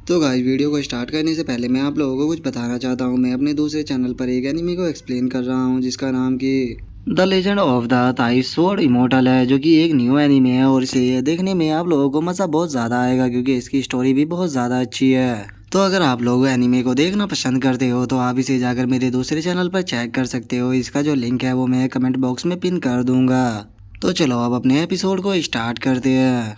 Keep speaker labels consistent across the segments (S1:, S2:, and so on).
S1: तो guys video को start करने से पहले मैं आप लोगों को कुछ बताना चाहता हूँ। मैं अपने दूसरे चैनल पर एक एनिमे को एक्सप्लेन कर रहा हूँ जिसका नाम कि the legend of the thighs sword immortal है, जो कि एक न्यू एनिमे है और इसे देखने में आप लोगों को मज़ा बहुत ज़्यादा आएगा क्योंकि इसकी स्टोरी भी बहुत ज़्यादा अच्छी है। तो अगर आप लोग एनिमे को देखना पसंद करते हो तो आप इसे जाकर मेरे दूसरे चैनल पर चेक कर सकते हो। इसका जो लिंक है वो मैं कमेंट बॉक्स में पिन कर दूंगा। तो चलो अब अपने एपिसोड को स्टार्ट करते हैं।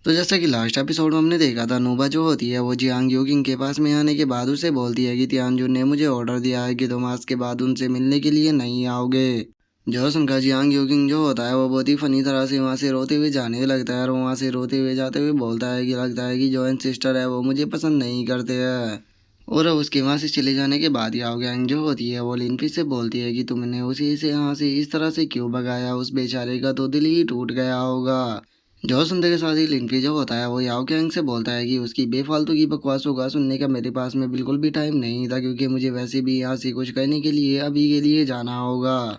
S1: तो जैसा कि लास्ट एपिसोड में हमने देखा था, नोबा जो होती है वो जियांग योगिंग के पास में आने के बाद उसे बोलती है कि तियानजुन ने मुझे ऑर्डर दिया है कि तुम आज के बाद उनसे मिलने के लिए नहीं आओगे। जो सुनकर जियांग योगिंग जो होता है वो बहुत ही फनी तरह से वहाँ से रोते हुए जाने लगता है और वहाँ से रोते हुए जाते हुए बोलता है कि लगता है कि जो एन सिस्टर है वो मुझे पसंद नहीं करते हैं। और अब उसके वहाँ से चले जाने के बाद याओ गैंग जो होती है वो लिनफी से बोलती है कि तुमने उसे से यहाँ से इस तरह से क्यों भगाया, उस बेचारे का तो दिल ही टूट गया होगा। जो सुनते के साथ ही लिनफी जो होता है वो याओ गैंग से बोलता है कि उसकी बेफालतू की बकवासों का सुनने का मेरे पास में बिल्कुल भी टाइम नहीं था, क्योंकि मुझे वैसे भी यहाँ से कुछ करने के लिए अभी के लिए जाना होगा।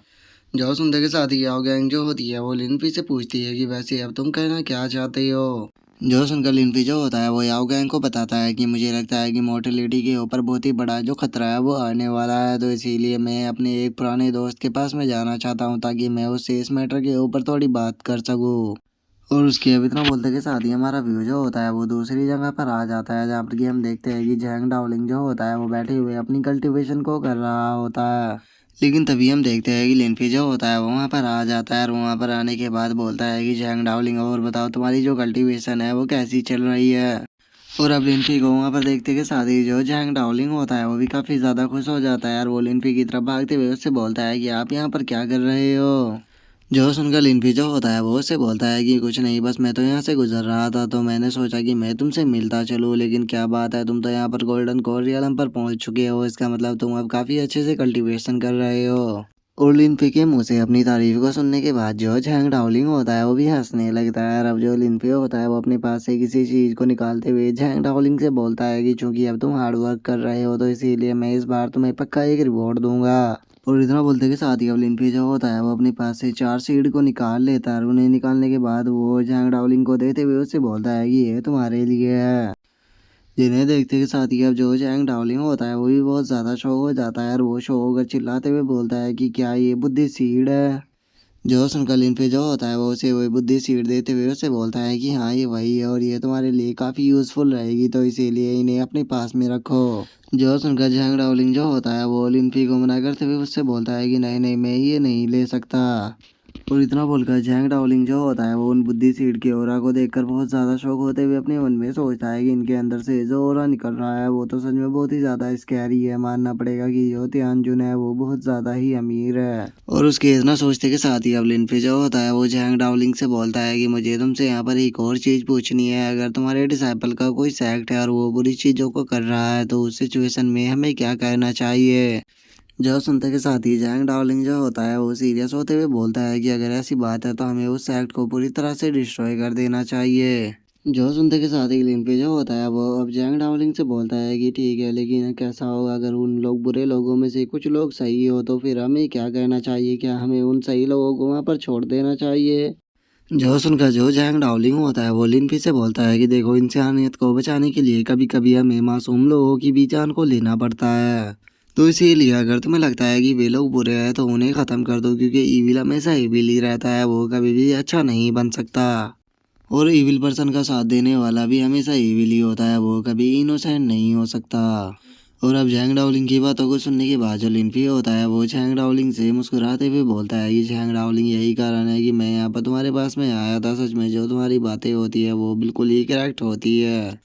S1: जो सुनते के साथ ही याओ गैंग जो होती है वो लिनफी से पूछती है कि वैसे अब तुम कहना क्या चाहते हो। जो सुनकर लिनफी जो होता है वो याओ गैंग को बताता है कि मुझे लगता है कि मोर्टेलिटी के ऊपर बहुत ही बड़ा जो खतरा है वो आने वाला है, तो इसीलिए मैं अपने एक पुराने दोस्त के पास में जाना चाहता हूँ ताकि मैं उससे इस मैटर के ऊपर थोड़ी बात कर सकूँ। और उसके अब इतना बोलते के साथ ही हमारा व्यू जो होता है वो दूसरी जगह पर आ जाता है, जहाँ पर कि हम देखते हैं कि जैंग डाओलिंग जो होता है वो बैठे हुए अपनी कल्टीवेशन को कर रहा होता है। लेकिन तभी हम देखते हैं कि लिनफी जो होता है वो वहाँ पर आ जाता है और वहाँ पर आने के बाद बोलता है कि जैंग डाओलिंग और बताओ तुम्हारी जो कल्टीवेशन है वो कैसी चल रही है। और अब लिनफी को वहाँ पर देखते के साथ ही जो जैंग डाओलिंग होता है वो भी काफ़ी ज़्यादा खुश हो जाता है और वो लिनफी की तरफ भागते हुए उससे बोलता है कि आप यहाँ पर क्या कर रहे हो। जो सुनकर लिनफी जो होता है वो उससे बोलता है कि कुछ नहीं, बस मैं तो यहाँ से गुजर रहा था तो मैंने सोचा कि मैं तुमसे मिलता चलूँ, लेकिन क्या बात है तुम तो यहाँ पर गोल्डन कोर रियलम पर पहुँच चुके हो, इसका मतलब तुम अब काफ़ी अच्छे से कल्टीवेशन कर रहे हो। और लिनफी के मुंह से अपनी तारीफ को सुनने के बाद जो झैंग डाओलिंग होता है वो भी हंसने लगता है। और अब जो लिनफी होता है वो अपने पास से किसी चीज़ को निकालते हुए झैंग डाओलिंग से बोलता है कि चूंकि अब तुम हार्ड वर्क कर रहे हो तो इसीलिए मैं इस बार तुम्हें पक्का एक रिवॉर्ड दूंगा। और इतना बोलते के साथ ही अब लिनफी जो होता है वो अपने पास से 4 सीड को निकाल लेता है और उन्हें निकालने के बाद वो झैंग डाओलिंग को देते हुए उससे बोलता है कि ये तुम्हारे लिए है। जिन्हें देखते के साथ ही अब जो जैंग डाओलिंग होता है वो भी बहुत ज़्यादा शौक हो जाता है और वो शौक होकर चिल्लाते हुए बोलता है कि क्या ये बुद्धि सीड है। जो सुनकर लिनफी जो होता है वो उसे वही बुद्धि सीड देते हुए उसे बोलता है कि हाँ ये वही है और ये तुम्हारे लिए काफ़ी यूज़फुल रहेगी, तो इसीलिए इन्हें अपने पास में रखो। जो सुनकर जैंग डाओलिंग जो होता है वो लिनफी को मना करते हुए उससे बोलता है कि नहीं नहीं मैं ये नहीं ले सकता। और इतना बोलकर जैंग डाओलिंग जो होता है वो उन बुद्धि सीड के ओरा को देखकर बहुत ज़्यादा शौक होते हुए अपने मन में सोचता है कि इनके अंदर से जो ओरा निकल रहा है वो तो सच में बहुत ही ज़्यादा स्कैरी है। मानना पड़ेगा कि जो तियानजुन है वो बहुत ज़्यादा ही अमीर है। और उसके इतना सोचते के साथ ही अब लिनफी जो होता है वो जैंग डाओलिंग से बोलता है कि मुझे तुमसे यहाँ पर एक और चीज़ पूछनी है। अगर तुम्हारे डिसाइपल का कोई सेक्ट है और वो बुरी चीज़ों को कर रहा है तो उस सिचुएशन में हमें क्या करना चाहिए। जो सुनते के साथ ही जैंग डार्लिंग जो होता है वो सीरियस होते हुए बोलता है कि अगर ऐसी बात है तो हमें उस सेक्ट को पूरी तरह से डिस्ट्रॉय कर देना चाहिए। जो सुनते के साथ ही लिनफी जो होता है वो अब जैंग डार्लिंग से बोलता है कि ठीक है, लेकिन कैसा होगा अगर उन लोग बुरे लोगों में से कुछ लोग सही हो तो फिर हमें क्या करना चाहिए, क्या हमें उन सही लोगों को वहाँ पर छोड़ देना चाहिए। जो सुनकर जो जैंग डार्लिंग होता है वो लिनफी से बोलता है कि देखो, इंसानियत को बचाने के लिए कभी कभी हमें मासूम लोगों की भी जान को लेना पड़ता है। तो इसीलिए अगर तुम्हें लगता है कि वे लोग बुरे हैं तो उन्हें ख़त्म कर दो, क्योंकि ईविल हमेशा ईविल ही रहता है, वो कभी भी अच्छा नहीं बन सकता। और ईविल पर्सन का साथ देने वाला भी हमेशा ईविल ही होता है, वो कभी इनोसेंट नहीं हो सकता। और अब जैंग डाओलिंग की बातों को सुनने के बाद जो लिनफी होता है वो जैंग डाओलिंग से मुस्कुराते हुए बोलता है कि जैंग डाओलिंग यही कारण है कि मैं यहाँ पर तुम्हारे पास में आया था, सच में जो तुम्हारी बातें होती है वो बिल्कुल ही करेक्ट होती है।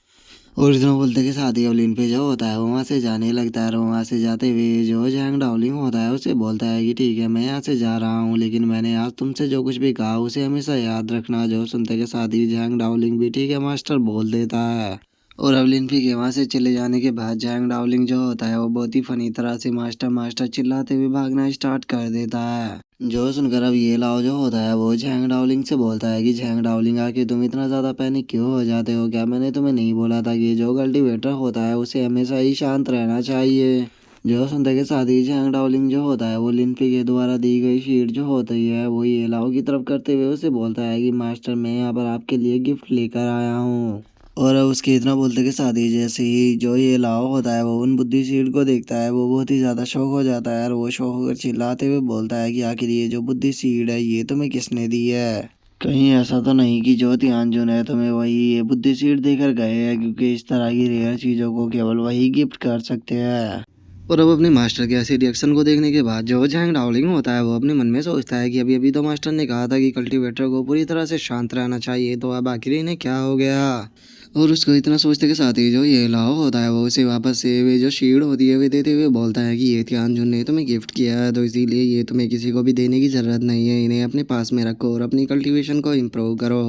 S1: और इतना बोलते के साथ ही अब लिनफी जो होता है वो वहाँ से जाने लगता है और वहाँ से जाते हुए जो जैंग डाओलिंग होता है उसे बोलता है कि ठीक है मैं यहाँ से जा रहा हूँ, लेकिन मैंने आज तुमसे जो कुछ भी कहा उसे हमेशा याद रखना। जो सुनते के साथ ही जैंग डाओलिंग भी ठीक है मास्टर बोल देता है। और अब लिनफी के वहाँ से चले जाने के बाद जैंग डाओलिंग जो होता है वो बहुत ही फनी तरह से मास्टर मास्टर चिल्लाते हुए भागना स्टार्ट कर देता है। जो सुनकर अब ये लाओ जो होता है वो झैंग डाओलिंग से बोलता है कि झैंग डाओलिंग आके तुम इतना ज़्यादा पैनिक क्यों हो जाते हो, क्या मैंने तुम्हें नहीं बोला था कि जो कल्टीवेटर होता है उसे हमेशा ही शांत रहना चाहिए। जो सुनते के साथ ही झैंग डाओलिंग जो होता है वो लिनफी के द्वारा दी गई शीट जो होती है वो ये लाओ की तरफ करते हुए उसे बोलता है कि मास्टर मैं यहाँ पर आपके लिए गिफ्ट लेकर आया हूँ। और अब उसके इतना बोलते के साथ ही जैसे ही जो ये लाओ होता है वो उन बुद्धि सीड को देखता है, वो बहुत ही ज़्यादा शौक हो जाता है और वो शौक होकर चिल्लाते हुए बोलता है कि आखिर ये जो बुद्धि सीड है ये तुम्हें किसने दी है। कहीं ऐसा तो नहीं कि जो तियानजुन है तुम्हें वही ये बुद्धि सीड देकर गए हैं, क्योंकि इस तरह की रेयर चीज़ों को केवल वही गिफ्ट कर सकते हैं। और अब अपने मास्टर के ऐसे रिएक्शन को देखने के बाद जो झैंग डाओलिंग होता है वो अपने मन में सोचता है कि अभी अभी तो मास्टर ने कहा था कि कल्टीवेटर को पूरी तरह से शांत रहना चाहिए, तो अब आखिर इन्हें क्या हो गया। और उसको इतना सोचते के साथ ही जो ये लाओ होता है वो उसे वापस से वे जो शील्ड होती है वे देते हुए बोलता है कि ये तियानजुन ने तुम्हें गिफ्ट किया है, तो इसीलिए ये तुम्हें किसी को भी देने की ज़रूरत नहीं है, इन्हें अपने पास में रखो और अपनी कल्टीवेशन को इम्प्रूव करो।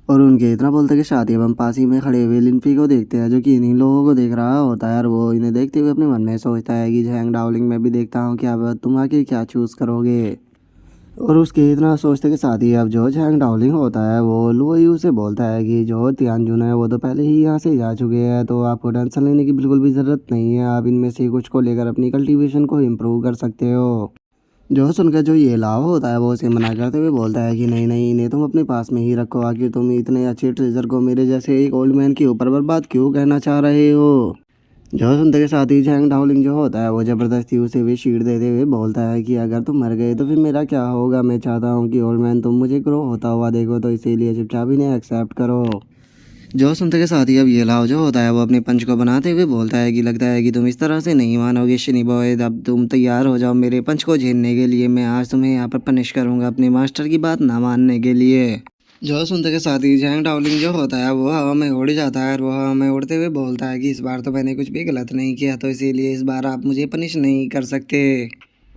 S1: और उनके इतना बोलते कि साथ ही अब हम पास ही में खड़े हुए लिनफी को देखते हैं, जो कि इन्हीं लोगों को देख रहा होता है और वो इन्हें देखते हुए अपने मन में सोचता है कि झैंग डाओलिंग में भी देखता हूँ कि अब तुम आखिर क्या चूज़ करोगे। और उसके इतना सोचते के साथ ही अब जो झैंग डाओलिंग होता है वो लुओयू से बोलता है कि जो तियानजुन है वो तो पहले ही यहाँ से जा चुके हैं, तो आपको टेंशन लेने की बिल्कुल भी ज़रूरत नहीं है, आप इनमें से कुछ को लेकर अपनी कल्टीवेशन को इम्प्रूव कर सकते हो। जो सुनकर जो ये लाव होता है वो उसे मना करते हुए बोलता है कि नहीं नहीं, इन्हें तुम अपने पास में ही रखो, आखिर तुम इतने अच्छे ट्रेजर को मेरे जैसे एक ओल्ड मैन के ऊपर बर्बाद क्यों कहना चाह रहे हो। जो सुनते के साथ ही झैंग डाओलिंग जो होता है वो ज़बरदस्ती उसे भी शीट देते हुए बोलता है कि अगर तुम मर गए तो फिर मेरा क्या होगा, मैं चाहता हूँ कि ओल्ड मैन तुम मुझे ग्रो होता हुआ देखो, तो इसीलिए चुपचाप इन्हें एक्सेप्ट करो। जो सुनते के साथ ही अब ये लाव जो होता है वो अपने पंच को बनाते हुए बोलता है कि लगता है कि तुम इस तरह से नहीं मानोगे शनि बॉय, अब तुम तैयार हो जाओ मेरे पंच को झेलने के लिए, मैं आज तुम्हें यहाँ पर पनिश करूँगा अपने मास्टर की बात ना मानने के लिए। जो सुनते के साथ ही झैंग डाओलिंग जो होता है वो हवा में उड़ जाता है और वो हवा में उड़ते हुए बोलता है कि इस बार तो मैंने कुछ भी गलत नहीं किया, तो इसीलिए इस बार आप मुझे पनिश नहीं कर सकते।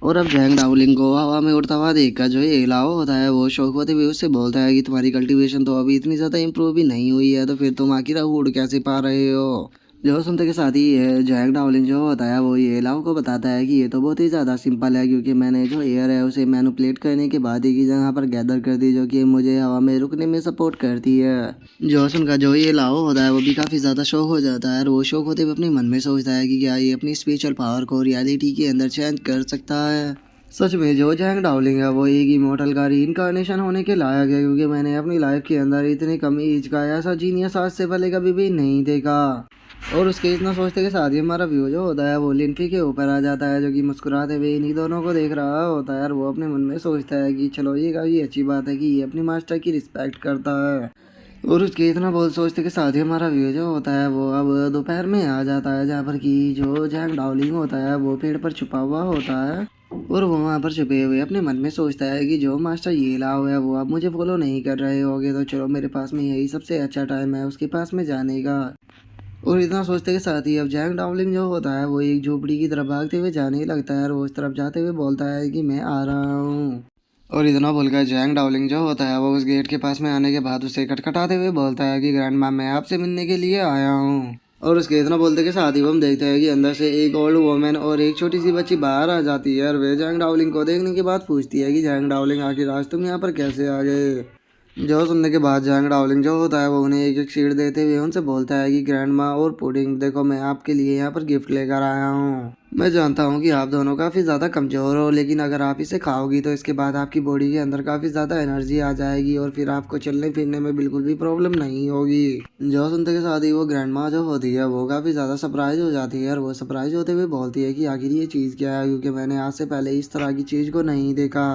S1: और अब झैंग डाओलिंग को हवा में उड़ता हुआ देखकर जो ये इलावा होता है वो शौक होते हुए उससे बोलता है कि तुम्हारी कल्टीवेशन तो अभी इतनी ज़्यादा इम्प्रूव भी नहीं हुई है, तो फिर तुम आखिर उड़ कैसे पा रहे हो। जो सुनते के साथ ही ये झैंग डाओलिंग जो होता है वो ये इलावा को बताता है कि ये तो बहुत ही ज़्यादा सिंपल है, क्योंकि मैंने जो एयर है उसे मैनिपुलेट करने के बाद एक ही जगह पर गैदर कर दी, जो कि मुझे हवा में रुकने में सपोर्ट करती है। जो सुनकर जो ये इलावा होता है वो भी काफ़ी ज़्यादा शौक हो जाता है और वो शौक होते हुए अपने मन में सोचता है कि क्या ये अपनी स्पिरिचुअल पावर को रियलिटी के अंदर चेंज कर सकता है। सच में जो झैंग डाओलिंग है वो एक इमोर्टल का रीइंकार्नेशन होने के लायक है, क्योंकि मैंने अपनी लाइफ के अंदर इतनी कम एज का ऐसा जीनियस आज से पहले कभी भी नहीं देखा। और उसके इतना सोचते के साथ ही हमारा व्यू जो होता है वो लिनफी के ऊपर आ जाता है, जो कि मुस्कुराते हुए इन्हीं दोनों को देख रहा होता है और वो अपने मन में सोचता है कि चलो ये काफ़ी अच्छी बात है कि ये अपने मास्टर की रिस्पेक्ट करता है। और उसके इतना बोल सोचते के साथ ही हमारा व्यू जो होता है वो अब दोपहर में आ जाता है, जहाँ पर कि जो झैंग डाओलिंग होता है वो पेड़ पर छुपा हुआ होता है और वो वहाँ पर छुपे हुए अपने मन में सोचता है कि जो मास्टर ये लाओ है वो आप मुझे फॉलो नहीं कर रहे होगे, तो चलो मेरे पास में यही सबसे अच्छा टाइम है उसके पास में जाने का। और इतना सोचते के साथ ही अब झैंग डाओलिंग जो होता है वो एक झोपड़ी की तरफ भागते हुए जाने लगता है और वो उस तरफ जाते हुए बोलता है कि मैं आ रहा हूँ। और इतना बोलकर झैंग डाओलिंग जो होता है वो उस गेट के पास में आने के बाद उसे खटखटाते हुए बोलता है कि ग्रैंड माँ मैं आपसे मिलने के लिए आया हूँ। और उसके इतना बोलते के साथ ही हम देखते हैं कि अंदर से एक ओल्ड वुमेन और एक छोटी सी बच्ची बाहर आ जाती है और वे झैंग डाओलिंग को देखने के बाद पूछती है कि झैंग डाओलिंग आखिर आज तुम यहाँ पर कैसे आ गए। जो सुनने के बाद झैंग डाओलिंग जो होता है वो उन्हें एक एक शीट देते हुए उनसे बोलता है कि ग्रैंड माँ और पुडिंग देखो मैं आपके लिए यहाँ पर गिफ्ट लेकर आया हूँ। मैं जानता हूँ कि आप दोनों काफ़ी ज़्यादा कमज़ोर हो, लेकिन अगर आप इसे खाओगी तो इसके बाद आपकी बॉडी के अंदर काफ़ी ज़्यादा एनर्जी आ जाएगी और फिर आपको चलने फिरने में बिल्कुल भी प्रॉब्लम नहीं होगी। जो सुनते के साथ ही वो ग्रैंड माँ जो होती है वो काफ़ी ज़्यादा सरप्राइज हो जाती है और वो सरप्राइज होते हुए बोलती है कि आखिर ये चीज़ क्या है, क्योंकि मैंने आज से पहले इस तरह की चीज़ को नहीं देखा।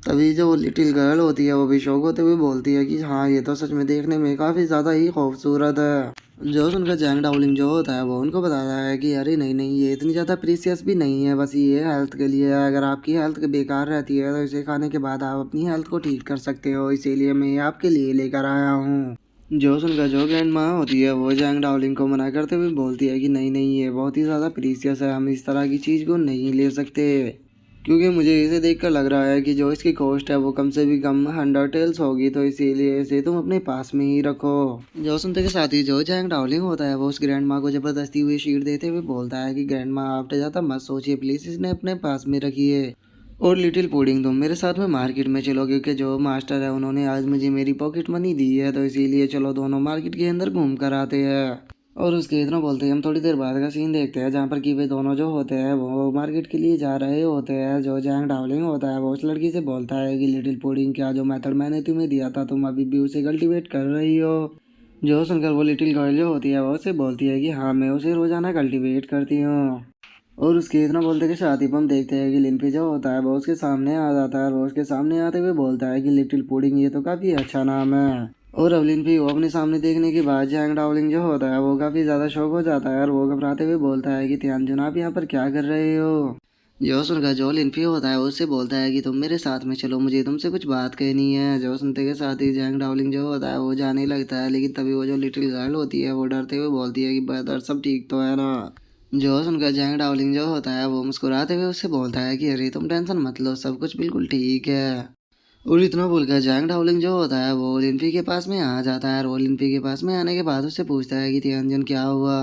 S1: तभी जो लिटिल गर्ल होती है वो भी शौक होते हुए बोलती है कि हाँ ये तो सच में देखने में काफ़ी ज़्यादा ही खूबसूरत है। जो सुनकर झैंग डाओलिंग जो होता है वो उनको बताता है कि अरे नहीं नहीं, ये इतनी ज़्यादा प्रीसियस भी नहीं है, बस ये हेल्थ के लिए है, अगर आपकी हेल्थ बेकार रहती है तो इसे खाने के बाद आप अपनी हेल्थ को ठीक कर सकते हो, इसीलिए मैं ये आपके लिए लेकर आया हूँ। जो सुनकर जो ग्रैंड माँ होती है वो झैंग डाओलिंग को मना करते हुए बोलती है कि नहीं नहीं, ये बहुत ही ज़्यादा प्रीसियस है, हम इस तरह की चीज़ को नहीं ले सकते, क्योंकि मुझे इसे देखकर लग रहा है कि जो इसकी कॉस्ट है वो कम से भी कम 100 टेल्स होगी, तो इसीलिए इसे तुम अपने पास में ही रखो। जो सुनते के साथ ही जो झैंग डाओलिंग होता है वो उस ग्रैंड माँ को जबरदस्ती हुई शीट देते हुए बोलता है कि ग्रैंड माँ आप ज़्यादा मत सोचिए प्लीज़, इसने अपने पास में रखिए। और लिटिल पुडिंग तुम मेरे साथ में मार्केट में चलो, क्योंकि जो मास्टर है उन्होंने आज मुझे मेरी पॉकेट मनी दी है, तो इसीलिए चलो दोनों मार्केट के अंदर घूम कर आते हैं। और उसके इतना बोलते हैं हम थोड़ी देर बाद का सीन देखते हैं, जहाँ पर कि वे दोनों जो होते हैं वो मार्केट के लिए जा रहे होते हैं। जो झैंग डाओलिंग होता है वो उस लड़की से बोलता है कि लिटिल पुडिंग क्या जो मेथड मैंने तुम्हें दिया था तुम अभी भी उसे कल्टीवेट कर रही हो। जो सुनकर वो लिटिल गर्ल जो होती है वो उससे बोलती है कि हाँ मैं उसे रोजाना कल्टीवेट करती हूँ। और उसके इतना बोलते कि शादी पर हम देखते हैं कि लिम्पी जो होता है वो उसके सामने आ जाता है और वो उसके सामने आते हुए बोलता है कि लिटिल पुडिंग ये तो काफ़ी अच्छा नाम है। और अब लिम्पी वो अपने सामने देखने के बाद जैंग डावलिंग जो होता है वो काफ़ी ज़्यादा शौक हो जाता है और वो घबराते हुए बोलता है कि तियानजुन आप यहाँ पर क्या कर रहे हो। जो सुनकर जो लिम्पी होता है वो उससे बोलता है कि तुम मेरे साथ में चलो मुझे तुमसे कुछ बात कहनी है। जो सुनते के साथ ही जैंग डावलिंग जो होता है वो जाने लगता है, लेकिन तभी वो जो लिटिल गर्ल होती है वो डरते हुए बोलती है कि ब्रदर सब ठीक तो है ना। जो सुनकर जैंग डावलिंग जो होता है वो मुस्कुराते हुए उससे बोलता है कि अरे तुम टेंशन मत लो सब कुछ बिल्कुल ठीक है। और इतना बोलकर जैंग डावलिंग जो होता है वो ओलंपी के पास में आ जाता है और ओलंपी के पास में आने के बाद उससे पूछता है कि तियानजन क्या हुआ।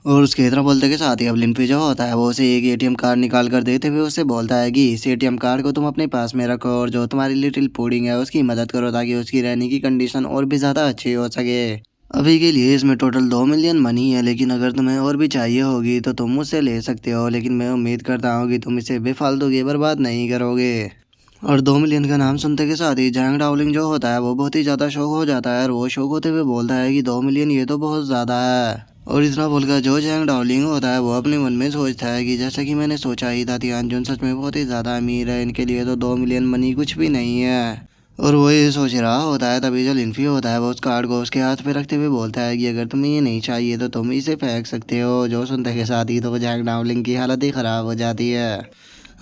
S1: और उसके इतना बोलते के साथ ही अब लिम्पी जो होता है वो उसे एक एटीएम कार्ड निकाल कर देते हुए उससे बोलता है कि इस एटीएम कार्ड को तुम अपने पास में रखो और जो तुम्हारी लिटिल पुडिंग है उसकी मदद करो ताकि उसकी रहने की कंडीशन और भी ज़्यादा अच्छी हो सके। अभी के लिए इसमें टोटल 2 मिलियन मनी है, लेकिन अगर तुम्हें और भी चाहिए होगी तो तुम मुझसे ले सकते हो, लेकिन मैं उम्मीद करता हूँ कि तुम इसे बेफालतू की बर्बाद नहीं करोगे। और 2 मिलियन का नाम सुनते के साथ ही जैंग डावलिंग जो होता है वो बहुत ही ज़्यादा शौक हो जाता है और वो शौक होते हुए बोलता है कि 2 मिलियन ये तो बहुत ज़्यादा है। और इतना बोलकर जो जैंग डावलिंग होता है वो अपने मन में सोचता है कि जैसा कि मैंने सोचा ही था तियानजुन सच में बहुत ही ज़्यादा अमीर है, इनके लिए तो 2 मिलियन मनी कुछ भी नहीं है। और वो ये सोच रहा होता है तभी जो लिन्फी होता है वो उस कार्ड को उसके हाथ पे रखते हुए बोलता है कि अगर तुम्हें ये नहीं चाहिए तो तुम इसे फेंक सकते हो। जो सुनते के साथ ही तो जैंग डावलिंग की हालत ही ख़राब हो जाती है।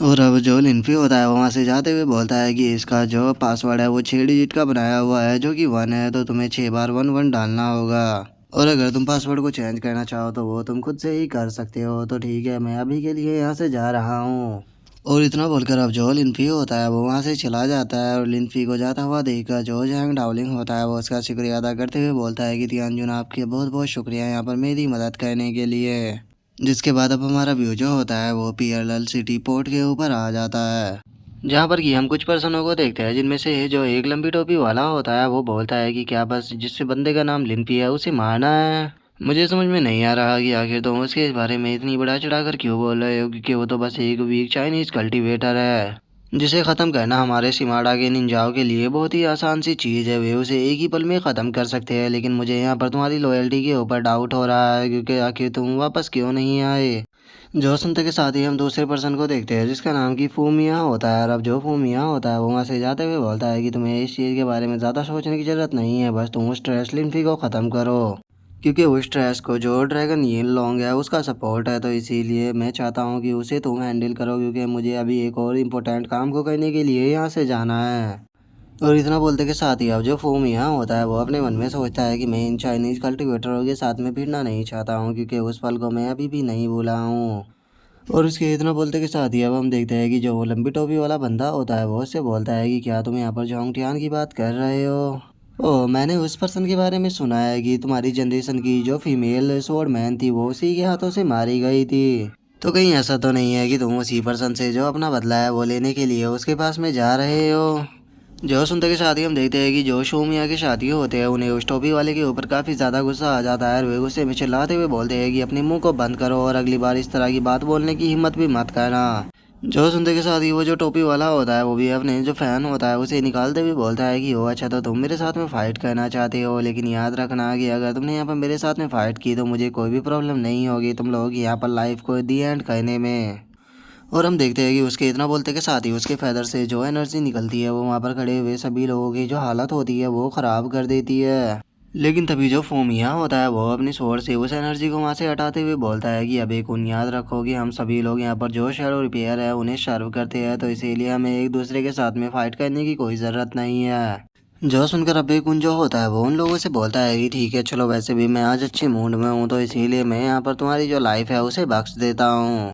S1: और अब जो लिन्फी होता है वो वहाँ से जाते हुए बोलता है कि इसका जो पासवर्ड है वो 6 डिजिट का बनाया हुआ है जो कि 1 है, तो तुम्हें 6 बार 1 1 डालना होगा। और अगर तुम पासवर्ड को चेंज करना चाहो तो वो तुम खुद से ही कर सकते हो। तो ठीक है मैं अभी के लिए यहाँ से जा रहा हूँ। और इतना बोलकर अब जो लिन्फी होता है वो वहाँ से चला जाता है और लिन्फी को जाता हुआ देखकर जो जैंग डावलिंग होता है वो उसका शुक्रिया अदा करते हुए बोलता है कि तियानजुन आपके बहुत बहुत शुक्रिया यहाँ पर मेरी मदद करने के लिए। जिसके बाद अब हमारा व्यू जो होता है वो पीएलएल सिटी पोर्ट के ऊपर आ जाता है, जहाँ पर कि हम कुछ पर्सनों को देखते हैं जिनमें से जो एक लंबी टोपी वाला होता है वो बोलता है कि क्या बस जिससे बंदे का नाम लिम्पी है उसे मारना है। मुझे समझ में नहीं आ रहा कि आखिर तुम उसके बारे में इतनी बड़ा चढ़ाकर क्यों बोल रहे हो, क्योंकि वो तो बस एक वीक चाइनीज कल्टीवेटर है जिसे ख़त्म करना हमारे सिमाडा के निंजाओं के लिए बहुत ही आसान सी चीज़ है। वे उसे एक ही पल में ख़त्म कर सकते हैं, लेकिन मुझे यहाँ पर तुम्हारी लॉयल्टी के ऊपर डाउट हो रहा है क्योंकि आखिर तुम वापस क्यों नहीं आए। जो सुनते के साथ ही हम दूसरे पर्सन को देखते हैं जिसका नाम कि फूमिया होता है। और अब जो फूमिया होता है वो वहाँ से जाते हुए बोलता है कि तुम्हें इस चीज़ के बारे में ज़्यादा सोचने की ज़रूरत नहीं है, बस तुम उस स्ट्रेस लिम्फी को ख़त्म करो, क्योंकि उस स्ट्रेस को जो ड्रैगन यीन लॉन्ग है उसका सपोर्ट है, तो इसीलिए मैं चाहता हूँ कि उसे तुम हैंडल करो क्योंकि मुझे अभी एक और इम्पोर्टेंट काम को करने के लिए यहाँ से जाना है। और इतना बोलते के साथ ही अब जो फूमिया होता है वो अपने मन में सोचता है कि मैं इन चाइनीज़ कल्टीवेटरों के साथ में भिड़ना नहीं चाहता हूँ क्योंकि उस पल को मैं अभी भी नहीं भूला हूँ। और उसके इतना बोलते के साथ ही अब हम देखते हैं कि जो वो लंबी टोपी वाला बंदा होता है वो उससे बोलता है कि क्या तुम यहाँ पर जोंगटियान की बात कर रहे हो। ओह मैंने उस पर्सन के बारे में सुना है कि तुम्हारी जनरेशन की जो फीमेल स्वॉर्डमैन थी वो उसी के हाथों से मारी गई थी। तो कहीं ऐसा तो नहीं है कि तुम उसी पर्सन से जो अपना बदला है वो लेने के लिए उसके पास में जा रहे हो। जो सुनते के साथ ही हम देखते हैं कि जो शोमिया के साथी होते हैं उन्हें उस टोपी वाले के ऊपर काफ़ी ज़्यादा गुस्सा आ जाता है और वे गुस्से में चिल्लाते हुए बोलते हैं कि अपने मुंह को बंद करो और अगली बार इस तरह की बात बोलने की हिम्मत भी मत करना। जो सुनते के साथ ही वो जो टोपी वाला होता है वो भी अपने जो फैन होता है उसे निकालते हुए बोलता है कि ओ अच्छा तो तुम मेरे साथ में फ़ाइट करना चाहते हो, लेकिन याद रखना कि अगर तुमने यहाँ पर मेरे साथ में फ़ाइट की तो मुझे कोई भी प्रॉब्लम नहीं होगी तुम लोगों की यहाँ पर लाइफ को दी एंड करने में। और हम देखते हैं कि उसके इतना बोलते के साथ ही उसके फैदर से जो एनर्जी निकलती है वो वहाँ पर खड़े हुए सभी लोगों की जो हालत होती है वो ख़राब कर देती है। लेकिन तभी जो फोमिया होता है वो अपनी स्वord से उस एनर्जी को वहाँ से हटाते हुए बोलता है कि अब एक याद रखो कि हम सभी लोग यहाँ पर जो शैडो रिपेयर है उन्हें सर्व करते हैं, तो इसीलिए हमें एक दूसरे के साथ में फाइट करने की कोई ज़रूरत नहीं है। जो सुनकर अब एक जो होता है वो उन लोगों से बोलता है कि ठीक है चलो, वैसे भी मैं आज अच्छे मूड में हूँ तो इसीलिए मैं यहाँ पर तुम्हारी जो लाइफ है उसे बख्श देता हूँ।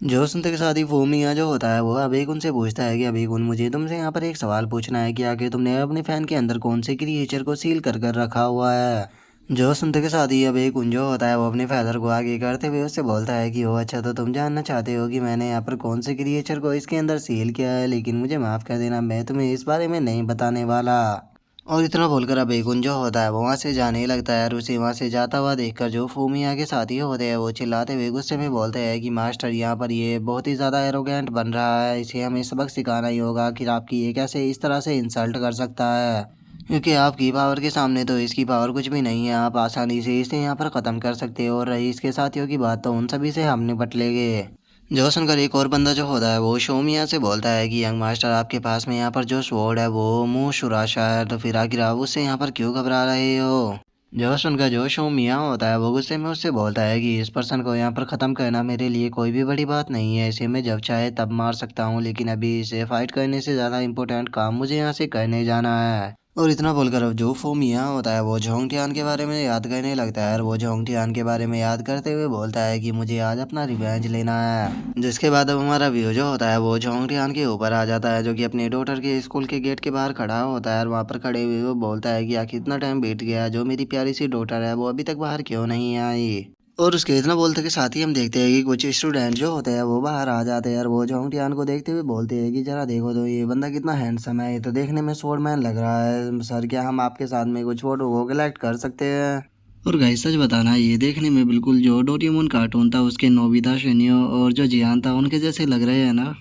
S1: जो सुनते के साथ ही फूमिया जो होता है वो अबीगुन उनसे पूछता है कि अबीगुन मुझे तुमसे यहाँ पर एक सवाल पूछना है कि आखिर तुमने अपने फैन के अंदर कौन से क्रिएचर को सील कर कर रखा हुआ है। जो सुनते के साथ ही अबीगुन जो होता है वो अपने फादर को आगे करते हुए उससे बोलता है कि ओ अच्छा तो तुम जानना चाहते हो कि मैंने यहाँ पर कौन से क्रिएचर को इसके अंदर सील किया है, लेकिन मुझे माफ़ कर देना मैं तुम्हें इस बारे में नहीं बताने वाला। और इतना बोलकर अब बेगुन जो होता है वो वहाँ से जाने लगता है और उसे वहाँ से जाता हुआ देखकर जो फूमिया के साथी होते हैं वो चिल्लाते हुए गुस्से में बोलते हैं कि मास्टर यहाँ पर ये बहुत ही ज़्यादा एरोगेंट बन रहा है, इसे हमें सबक सिखाना ही होगा कि आपकी ये कैसे इस तरह से इंसल्ट कर सकता है। क्योंकि आपकी पावर के सामने तो इसकी पावर कुछ भी नहीं है। आप आसानी से इसे यहाँ पर ख़त्म कर सकते हो। और रही इसके साथियों की बात, तो उन सभी से हम निपट लेंगे। जो सुनकर एक और बंदा जो होता है वो शोमिया से बोलता है कि यंग मास्टर, आपके पास में यहाँ पर जो स्वॉर्ड है वो मुँह सुराशा है, तो फिर आखिर आप उससे यहाँ पर क्यों घबरा रहे हो। जो सुनकर जो शोमिया होता है वो गुस्से में उससे बोलता है कि इस पर्सन को यहाँ पर ख़त्म करना मेरे लिए कोई भी बड़ी बात नहीं है। इसे मैं जब चाहे तब मार सकता हूँ, लेकिन अभी इसे फाइट करने से ज़्यादा इम्पोर्टेंट काम मुझे यहाँ से करने जाना है। और इतना बोलकर अब जो फोमिया होता है वो जोंगटियान के बारे में याद करने लगता है। और वो जोंगटियान के बारे में याद करते हुए बोलता है कि मुझे आज अपना रिवेंज लेना है। जिसके बाद अब हमारा व्यू जो होता है वो जोंगटियान के ऊपर आ जाता है, जो कि अपने डॉटर के स्कूल के गेट के बाहर खड़ा होता है। और वहाँ पर खड़े हुए वो बोलता है कि आखिर इतना टाइम बीत गया, जो मेरी प्यारी सी डॉटर है वो अभी तक बाहर क्यों नहीं आई। और उसके इतना बोलते के साथ ही हम देखते हैं कि कुछ स्टूडेंट जो होते हैं वो बाहर आ जाते हैं। और वो जोंगटियान को देखते हुए बोलते हैं कि जरा देखो तो ये बंदा कितना हैंडसम है, ये तो देखने में स्वॉर्डमैन लग रहा है। सर क्या हम आपके साथ में कुछ फोटो को कलेक्ट कर सकते हैं। और गाइस सच बताना, ये देखने में बिल्कुल जो डोरेमोन कार्टून था उसके नोबिता, शिन्यो और जो जियान था उनके जैसे लग रहे हैं ना।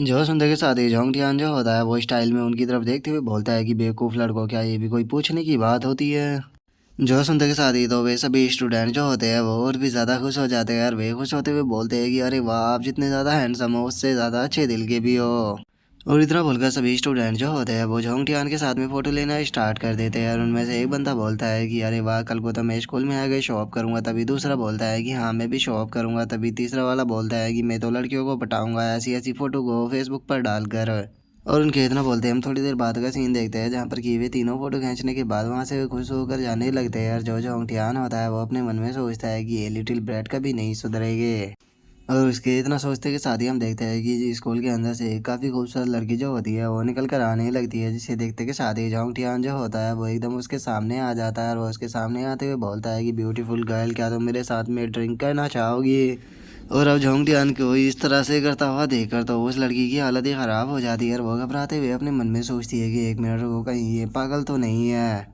S1: जो सुनते के साथ ही जोंगटियान जो होता है वो स्टाइल में उनकी तरफ देखते हुए बोलता है कि बेवकूफ़ लड़कों, क्या ये भी कोई पूछने की बात होती है। जो सुनते के साथ ही तो वे सभी स्टूडेंट जो होते हैं वो और भी ज़्यादा खुश हो जाते हैं। और वे खुश होते हुए बोलते हैं कि अरे वाह, आप जितने ज़्यादा हैंडसम हो उससे ज़्यादा अच्छे दिल के भी हो। और इतना बोलकर सभी स्टूडेंट जो होते हैं वो जोंगटियान के साथ में फ़ोटो लेना स्टार्ट कर देते हैं। और उनमें से एक बंदा बोलता है कि अरे वाह, कल को तो मैं स्कूल में आगे शो ऑफ करूँगा। तभी दूसरा बोलता है कि हाँ मैं भी शो ऑफ करूँगा। तभी तीसरा वाला बोलता है कि मैं तो लड़कियों को पटाऊँगा ऐसी ऐसी फ़ोटो को फेसबुक पर डालकर। और उनके इतना बोलते हैं हम थोड़ी देर बाद का सीन देखते हैं, जहाँ पर कि वे तीनों फोटो खींचने के बाद वहाँ से खुश होकर जाने लगते हैं। और जो जोंगटियान होता है वो अपने मन में सोचता है कि ये लिटिल ब्रैड कभी नहीं सुधरेगे। और उसके इतना सोचते के साथ ही हम देखते हैं कि स्कूल के अंदर से एक काफ़ी खूबसूरत लड़की जो होती है वो निकल कर आने लगती है, जिसे देखते के साथ ही जोंगटियान जो होता है वो एकदम उसके सामने आ जाता है। और वो उसके सामने आते हुए बोलता है कि ब्यूटीफुल गर्ल, क्या तुम मेरे साथ में ड्रिंक करना चाहोगी। और अब जोंगटियान को इस तरह से करता हुआ देखकर तो उस लड़की की हालत ही ख़राब हो जाती है। और वो घबराते हुए अपने मन में सोचती है कि एक मिनट रुको, कहीं ये पागल तो नहीं है।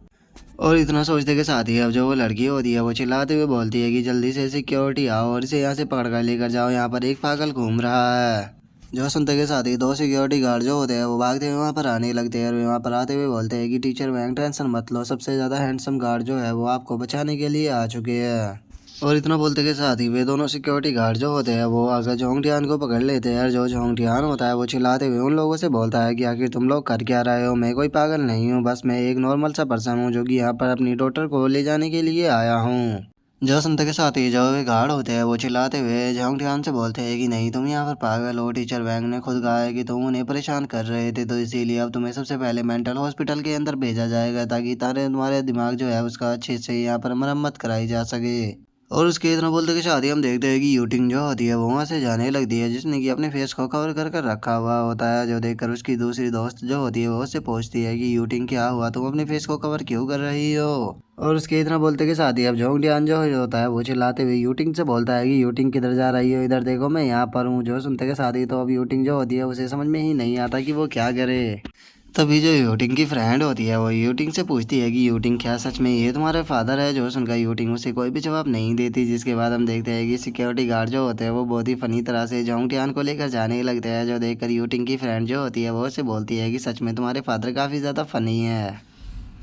S1: और इतना सोचते के साथ ही अब जो वो लड़की होती है वो चिल्लाते हुए बोलती है कि जल्दी से सिक्योरिटी आओ और इसे यहाँ से पकड़ कर लेकर जाओ, यहाँ पर एक पागल घूम रहा है। जो सुनते के साथ ही दो सिक्योरिटी गार्ड जो होते हैं वो भागते हुए वहाँ पर आने लगते हैं। और वहाँ पर आते हुए बोलते हैं कि टीचर वैंग, टेंशन मत लो, सबसे ज़्यादा हैंडसम गार्ड जो है वो आपको बचाने के लिए आ चुके हैं। और इतना बोलते के साथ ही वे दोनों सिक्योरिटी गार्ड जो होते हैं वो आकर जोंगटियान को पकड़ लेते हैं। और जो जोंगटियान होता है वो चिल्लाते हुए उन लोगों से बोलता है कि आखिर तुम लोग कर क्या रहे हो, मैं कोई पागल नहीं हूँ, बस मैं एक नॉर्मल सा पर्सन हूँ जो कि यहाँ पर अपनी डॉटर को ले जाने के लिए आया हूँ। जो सुनते के साथ ही जो वे गार्ड होते हैं वो चिल्लाते हुए जोंगटियान से बोलते हैं कि नहीं, तुम यहाँ पर पागल हो। टीचर वैंग ने खुद कहा है कि तुम उन्हें परेशान कर रहे थे, तो इसीलिए अब तुम्हें सबसे पहले मेंटल हॉस्पिटल के अंदर भेजा जाएगा, ताकि तारे तुम्हारे दिमाग जो है उसका अच्छे से यहाँ पर मरम्मत कराई जा सके। और उसके इतना बोलते कि शादी हम देखते हैं कि यूटिंग जो होती है वो वहाँ से जाने लगती है, जिसने कि अपने फेस को कवर कर कर रखा हुआ होता है। जो देखकर उसकी दूसरी दोस्त जो होती है वो उससे पूछती है कि यूटिंग क्या हुआ, तुम अपने फेस को कवर क्यों कर रही हो। और उसके इतना बोलते के साथ ही अब जोंगटियान जो होता है वो चिल्लाते हुए यूटिंग से बोलता है कि यूटिंग किधर जा रही हो, इधर देखो मैं यहाँ पर हूँ। जो सुनते के साथ ही तो अब यूटिंग जो होती है उसे समझ में ही नहीं आता कि वो क्या करे। तभी जो यूटिंग की फ्रेंड होती है वो यूटिंग से पूछती है कि यूटिंग, क्या सच में ये तुम्हारे फादर है। जो सुनकर यूटिंग उसे कोई भी जवाब नहीं देती, जिसके बाद हम देखते हैं कि सिक्योरिटी गार्ड जो होते हैं वो बहुत ही फनी तरह से जोंगटियान को लेकर जाने लगते हैं। जो देखकर यूटिंग की फ्रेंड जो होती है वो उसे बोलती है कि सच में तुम्हारे फादर काफ़ी ज़्यादा फनी है।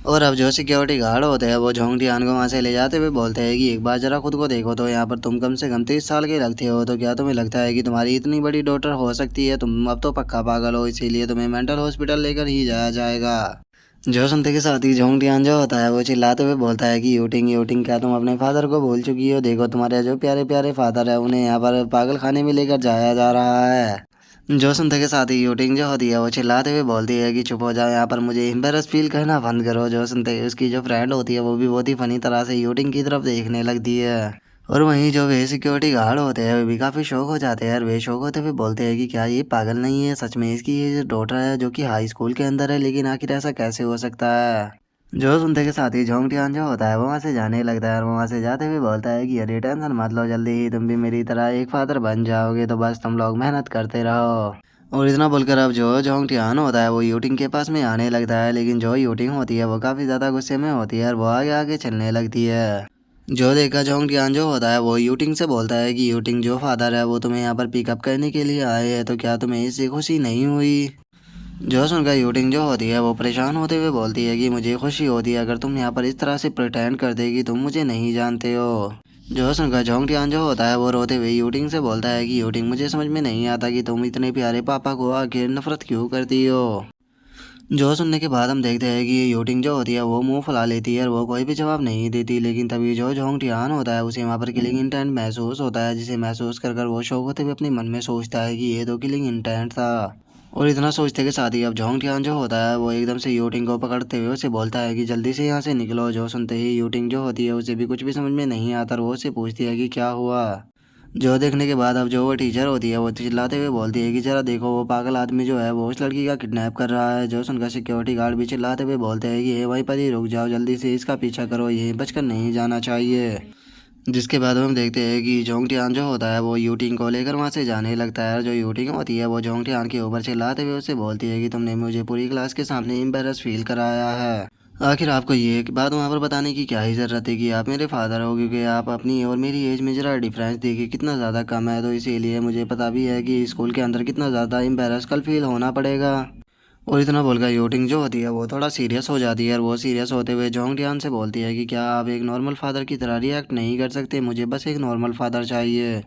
S1: और अब जो सिक्योरिटी गार्ड होते हैं वो जोंगटियान को वहाँ से ले जाते हुए बोलते हैं कि एक बार जरा खुद को देखो, तो यहाँ पर तुम कम से कम 30 साल के लगते हो, तो क्या तुम्हें लगता है कि तुम्हारी इतनी बड़ी डॉटर हो सकती है। तुम अब तो पक्का पागल हो, इसीलिए तुम्हें मेंटल हॉस्पिटल लेकर ही जाया जाएगा। जो सुनते के साथ ही जोंगटियान जो होता है वो चिल्लाते हुए बोलता है कि यूटिंग यूटिंग, क्या तुम अपने फादर को भूल चुकी हो। देखो तुम्हारे जो प्यारे प्यारे फादर है उन्हें यहाँ पर पागल खाने में लेकर जाया जा रहा है। जो सुनते के साथ ही यूटिंग जो होती है वो चिल्लाते हुए बोलती है कि चुप हो जाओ, यहाँ पर मुझे एम्बेरस फील करना बंद करो। जो सुनते उसकी जो फ्रेंड होती है वो भी बहुत ही फनी तरह से यूटिंग की तरफ देखने लगती है। और वहीं जो वे सिक्योरिटी गार्ड होते हैं वे भी काफ़ी शौक हो जाते हैं। और वे शौक होते हुए बोलते हैं कि क्या ये पागल नहीं है, सच में इसकी ये जो डॉटर है जो कि हाई स्कूल के अंदर है, लेकिन आखिर ऐसा कैसे हो सकता है। जो सुनते के साथ ही जोंगटियान जो होता है वो वहाँ से जाने लगता है। और वहाँ से जाते हुए बोलता है कि अरे टेंशन मत लो, जल्दी ही तुम भी मेरी तरह एक फादर बन जाओगे, तो बस तुम लोग मेहनत करते रहो। और इतना बोलकर अब जो जोंगटियान होता है वो यूटिंग के पास में आने लगता है, लेकिन जो यूटिंग होती है वो काफ़ी ज़्यादा गुस्से में होती है और वो आगे आगे चलने लगती है। जो देखा जोंगटियान जो होता है वो यूटिंग से बोलता है कि यूटिंग, जो फादर है वो तुम्हें यहाँ पर पिकअप करने के लिए आए हैं, तो क्या तुम्हें इससे खुशी नहीं हुई। जो सुनकर यूटिंग जो होती है वो परेशान होते हुए बोलती है कि मुझे खुशी होती है अगर तुम यहाँ पर इस तरह से प्रिटेंड कर देगी तुम मुझे नहीं जानते हो। जो सुनकर जोंगटियान जो होता है वो रोते हुए यूटिंग से बोलता है कि यूटिंग मुझे समझ में नहीं आता कि तुम इतने प्यारे पापा को आखिर नफरत क्यों करती हो। जो सुनने के बाद हम देखते हैं कि यूटिंग जो होती है वो मुंह फुला लेती है और वो कोई भी जवाब नहीं देती, लेकिन तभी जो जोंगटियान होता है उसे वहाँ पर किलिंग इंटेंट महसूस होता है, जिसे महसूस कर वो शौक होते हुए अपने मन में सोचता है कि ये तो किलिंग इंटेंट था। और इतना सोचते के साथ ही अब जोंगटियान जो होता है वो एकदम से यूटिंग को पकड़ते हुए उसे बोलता है कि जल्दी से यहाँ से निकलो। जो सुनते ही यूटिंग जो होती है उसे भी कुछ भी समझ में नहीं आता और वो उससे पूछती है कि क्या हुआ। जो देखने के बाद अब जो वो टीचर होती है वो चिल्लाते हुए बोलती है कि जरा देखो वो पागल आदमी जो है वो उस लड़की का किडनैप कर रहा है। जो सुनकर सिक्योरिटी गार्ड भी चिल्लाते हुए बोलते हैं कि ये वहीं पर ही रुक जाओ, जल्दी से इसका पीछा करो, यहीं बचकर नहीं जाना चाहिए। जिसके बाद हम देखते हैं कि जोंगटियान जो होता है वो यूटिंग को लेकर वहाँ से जाने लगता है और जो यूटिंग होती है वो जोंगटियान के ऊपर चिल्लाते हुए उससे बोलती है कि तुमने मुझे पूरी क्लास के सामने एम्बेरस फील कराया है। आखिर आपको ये एक बात वहाँ पर बताने की क्या ही ज़रूरत है कि आप मेरे फादर हो, क्योंकि आप अपनी और मेरी एज में ज़रा डिफरेंस देखिए कितना ज़्यादा कम है, तो इसीलिए मुझे पता भी है कि स्कूल के अंदर कितना ज़्यादा एम्बेरस कल फील होना पड़ेगा। और इतना बोलकर यूटिंग जो होती है वो थोड़ा सीरियस हो जाती है और वो सीरियस होते हुए जोंगटियान से बोलती है कि क्या आप एक नॉर्मल फादर की तरह रिएक्ट नहीं कर सकते, मुझे बस एक नॉर्मल फादर चाहिए।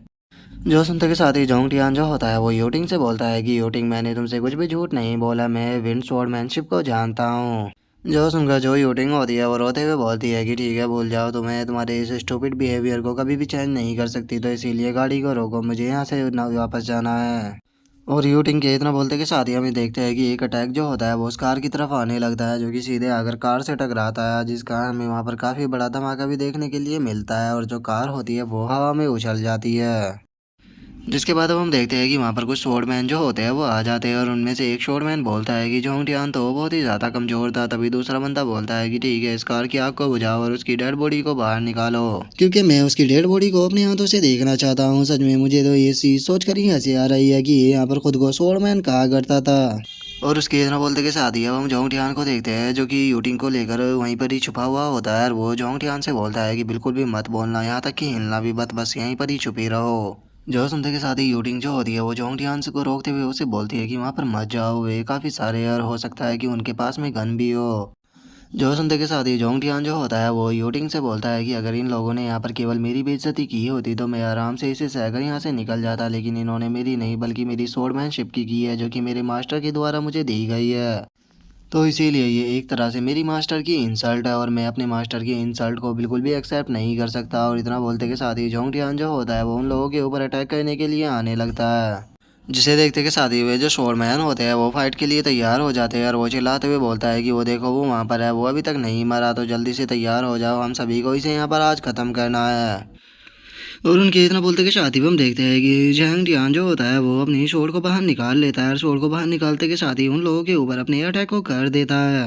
S1: जो सुनते के साथ ही जोंगटियान जो होता है वो यूटिंग से बोलता है कि यूटिंग मैंने तुमसे कुछ भी झूठ नहीं बोला, मैं विंड स्वॉर्डमैनशिप को जानता हूँ। जो सुनकर जो यूटिंग होती है वो रोते हुए बोलती है कि ठीक है भूल जाओ, तुम्हें तुम्हारे इस स्टूपिड बिहेवियर को कभी भी चेंज नहीं कर सकती, तो इसीलिए गाड़ी को रोको, मुझे यहाँ से ना वापस जाना है। और यूटिंग के इतना बोलते के साथ ही हमें देखते हैं कि एक अटैक जो होता है वो उस कार की तरफ आने लगता है, जो कि सीधे आकर कार से टकराता है, जिसका हमें वहाँ पर काफ़ी बड़ा धमाका भी देखने के लिए मिलता है और जो कार होती है वो हवा में उछल जाती है। जिसके बाद अब हम देखते हैं कि वहाँ पर कुछ शॉर्टमैन जो होते हैं वो आ जाते हैं और उनमें से एक शॉर्टमैन बोलता है कि जोंगटियान तो बहुत ही ज़्यादा कमज़ोर था। तभी दूसरा बंदा बोलता है कि ठीक है, इस कार की आग को बुझाओ और उसकी डेड बॉडी को बाहर निकालो, क्योंकि मैं उसकी डेड बॉडी को अपने हाथों से देखना चाहता हूँ। सच में मुझे तो ये चीज़ सोच कर ही हंसी आ रही है कि ये यहाँ पर खुद को शॉर्टमैन कहा करता था। और उसके इतना बोलते के साथ ही अब हम जोंगटियान को देखते हैं जो कि यूटिंग को लेकर वहीं पर ही छुपा हुआ होता है और वो जोंगटियान से बोलता है कि बिल्कुल भी मत बोलना, यहाँ तक कि हिलना भी मत, बस यहीं पर ही छुपी रहो। जो सुनते के साथ ही यूटिंग जो होती है वो जोंगटियान से को रोकते हुए उसे बोलती है कि वहाँ पर मत जाओ, वे काफ़ी सारे और हो सकता है कि उनके पास में गन भी हो। जो सुनते के साथ ही जोंगटियान जो होता है वो यूटिंग से बोलता है कि अगर इन लोगों ने यहाँ पर केवल मेरी बेइज्जती की होती तो मैं आराम से इसे सहकर यहाँ से निकल जाता, लेकिन इन्होंने मेरी नहीं बल्कि मेरी स्वॉर्डमैनशिप की है, जो कि मेरे मास्टर के द्वारा मुझे दी गई है। तो इसीलिए ये एक तरह से मेरी मास्टर की इंसल्ट है और मैं अपने मास्टर की इंसल्ट को बिल्कुल भी एक्सेप्ट नहीं कर सकता। और इतना बोलते के साथ ही जोंगटियान जो होता है वो उन लोगों के ऊपर अटैक करने के लिए आने लगता है, जिसे देखते के साथ ही वे जो शोरमैन होते हैं वो फाइट के लिए तैयार हो जाते हैं और वो चिल्लाते हुए बोलता है कि वो देखो वो वहाँ पर है, वो अभी तक नहीं मरा, तो जल्दी से तैयार हो जाओ, हम सभी को इसे यहाँ पर आज ख़त्म करना है। और उनके इतना बोलते के साथ ही हम देखते हैं कि जोंगटियान जो होता है वो अपनी स्वॉर्ड को बाहर निकाल लेता है और स्वॉर्ड को बाहर निकालते के साथ ही उन लोगों के ऊपर अपने अटैक को कर देता है।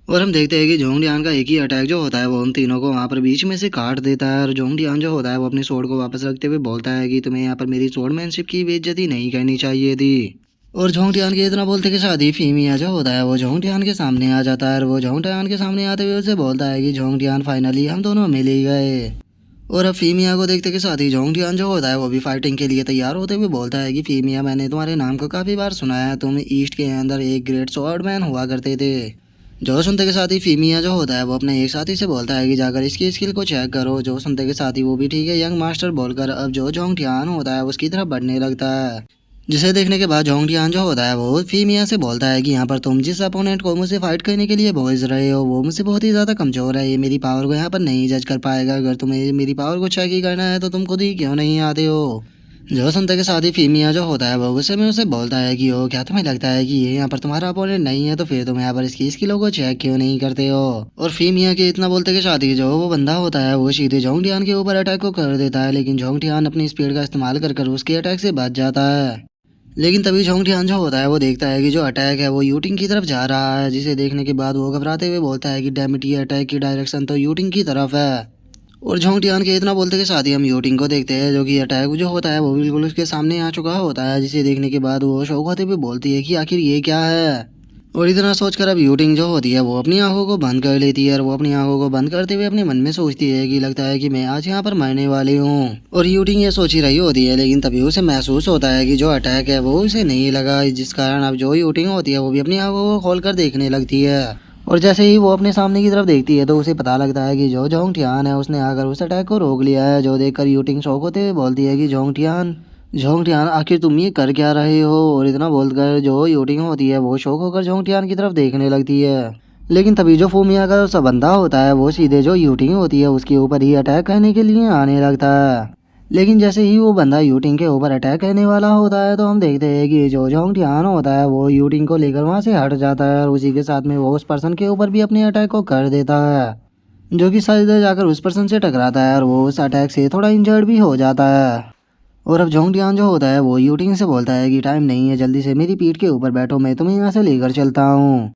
S1: और हम देखते हैं कि जोंगटियान का एक ही अटैक जो होता है वो उन तीनों को वहाँ पर बीच में से काट देता है और जोंगटियान जो होता है वो अपने स्वॉर्ड को वापस रखते हुए बोलता है कि तुम्हें यहाँ पर मेरी स्वॉर्डमैनशिप की बेइज्जती नहीं करनी चाहिए थी। और जोंगटियान के इतना बोलते के साथ ही फीमिया जो होता है वो जोंगटियान के सामने आ जाता है और वो जोंगटियान के सामने आते हुए उसे बोलता है कि जोंगटियान फाइनली हम दोनों मिल ही गए। और अब फीमिया को देखते के साथ ही जोंगटियान जो होता है वो भी फाइटिंग के लिए तैयार होते हुए बोलता है कि फीमिया मैंने तुम्हारे नाम को काफ़ी बार सुना है, तुम ईस्ट के अंदर एक ग्रेट स्वॉर्डमैन हुआ करते थे। जो सुनते के साथ ही फीमिया जो होता है वो अपने एक साथी से बोलता है कि जाकर इसकी स्किल को चेक करो। जो सुनते के साथ ही वो भी ठीक है यंग मास्टर बोलकर अब जो जोंगटियान होता है उसकी तरफ बढ़ने लगता है, जिसे देखने के बाद जोंगटियान जो होता है वो फीमिया से बोलता है कि यहाँ पर तुम जिस अपोनेंट को मुझसे फाइट करने के लिए भेज रहे हो वो मुझसे बहुत ही ज़्यादा कमज़ोर है, ये मेरी पावर को यहाँ पर नहीं जज कर पाएगा, अगर तुम्हें मेरी पावर को चेक ही करना है तो तुम खुद ही क्यों नहीं आते हो। जो सुनते के साथ ही फीमिया जो होता है वो गुस्से में उसे बोलता है कि ओ क्या तुम्हें लगता है कि ये यहाँ पर तुम्हारा अपोनेंट नहीं है, तो फिर तुम यहाँ पर इसकी स्किलों को चेक क्यों नहीं करते हो। और फीमिया के इतना बोलते के साथ ही जो वो बंदा होता है वो सीधे जोंगटियान के ऊपर अटैक को कर देता है, लेकिन जोंगटियान अपनी स्पीड का इस्तेमाल कर उसके अटैक से बच जाता है। लेकिन तभी जोंगटियान जो होता है वो देखता है कि जो अटैक है वो यूटिंग की तरफ जा रहा है, जिसे देखने के बाद वो घबराते हुए बोलता है कि डैम इट, ये अटैक की डायरेक्शन तो यूटिंग की तरफ है। और जोंगटियान के इतना बोलते के साथ ही हम यूटिंग को देखते हैं जो कि अटैक जो होता है वो बिल्कुल उसके सामने आ चुका होता है, जिसे देखने के बाद वो शौक होते हुए बोलती है कि आखिर ये क्या है। और इतना सोचकर अब यूटिंग जो होती है वो अपनी आंखों को बंद कर लेती है और वो अपनी आंखों को बंद करते हुए अपने मन में सोचती है कि लगता है कि मैं आज यहाँ पर मरने वाली हूँ। और यूटिंग ये सोच ही रही होती है, लेकिन तभी उसे महसूस होता है कि जो अटैक है वो उसे नहीं लगा, जिस कारण अब जो यूटिंग होती है वो भी अपनी आंखों को खोल कर देखने लगती है। और जैसे ही वो अपने सामने की तरफ देखती है तो उसे पता लगता है कि जो जोंगटियान है उसने आकर उस अटैक को रोक लिया है। जो देखकर यूटिंग शॉक होते हुए बोलती है कि जोंगटियान जोंगटियान आखिर तुम ये कर क्या रहे हो। और इतना बोलकर जो यूटिंग होती है वो शौक होकर जोंगटियान की तरफ देखने लगती है। लेकिन तभी जो फूमिया का सबंधा होता है वो सीधे जो यूटिंग होती है उसके ऊपर ही अटैक करने के लिए आने लगता है। लेकिन जैसे ही वो बंदा यूटिंग के ऊपर अटैक करने वाला होता है तो हम देखते हैं कि जो जोंगटियान होता है वो यूटिंग को लेकर वहां से हट जाता है और उसी के साथ में वो उस पर्सन के ऊपर भी अपने अटैक को कर देता है, जो कि सीधे जाकर उस पर्सन से टकराता है और वो उस अटैक से थोड़ा इंजर्ड भी हो जाता है। और अब जोंगटियान जो होता है वो यूटिंग से बोलता है कि टाइम नहीं है, जल्दी से मेरी पीठ के ऊपर बैठो, मैं तुम्हें यहाँ से लेकर चलता हूँ।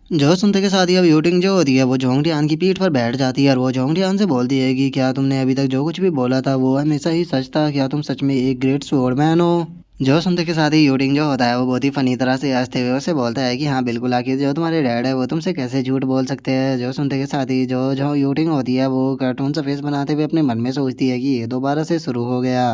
S1: जो सुनते के साथ ही अब यूटिंग जो होती है वो जोंगटियान की पीठ पर बैठ जाती है और वो जोंगटियान से बोलती है कि क्या तुमने अभी तक जो कुछ भी बोला था वो हमेशा ही सच था, क्या तुम सच में एक ग्रेट स्वॉर्डमैन हो। जो सुनते के साथ ही यूटिंग जो होता है वो बहुत ही फनी तरह से हंसते हुए उसे बोलता है कि हाँ बिल्कुल, आखिर जो तुम्हारे डैड है वो तुमसे कैसे झूठ बोल सकते हैं। जो सुनते के साथ ही जो जो यूटिंग होती है वो कार्टून सा फेस बनाते हुए अपने मन में सोचती है कि ये दोबारा से शुरू हो गया।